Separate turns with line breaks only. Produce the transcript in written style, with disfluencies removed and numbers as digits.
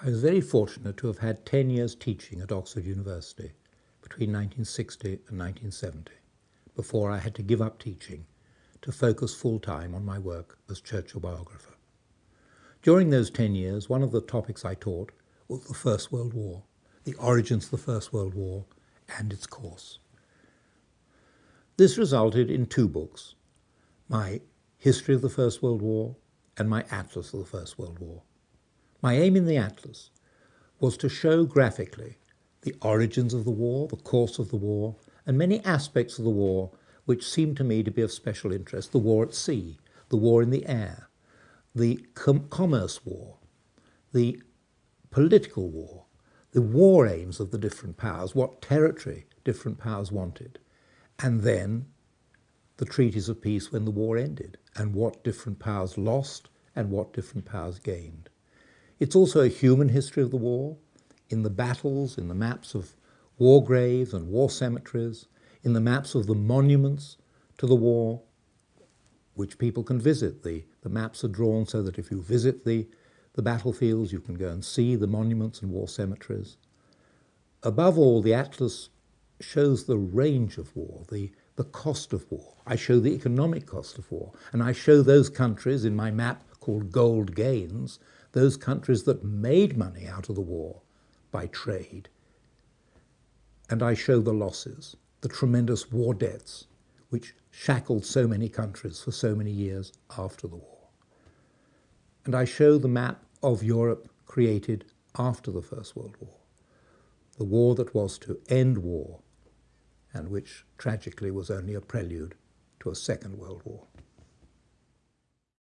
I was very fortunate to have had 10 years teaching at Oxford University between 1960 and 1970, before I had to give up teaching to focus full-time on my work as Churchill biographer. During those 10 years, one of the topics I taught was the First World War, the origins of the First World War and its course. This resulted in 2 books, my History of the First World War and my Atlas of the First World War. My aim in the Atlas was to show graphically the origins of the war, the course of the war, and many aspects of the war which seemed to me to be of special interest: the war at sea, the war in the air, the commerce war, the political war, the war aims of the different powers, what territory different powers wanted, and then the treaties of peace when the war ended, and what different powers lost and what different powers gained. It's also a human history of the war, in the battles, in the maps of war graves and war cemeteries, in the maps of the monuments to the war, which people can visit. The maps are drawn so that if you visit the battlefields, you can go and see the monuments and war cemeteries. Above all, the Atlas shows the range of war, the cost of war. I show the economic cost of war, and I show those countries in my map called Gold Gains, those countries that made money out of the war by trade. And I show the losses, the tremendous war debts, which shackled so many countries for so many years after the war. And I show the map of Europe created after the First World War, the war that was to end war, and which tragically was only a prelude to a Second World War.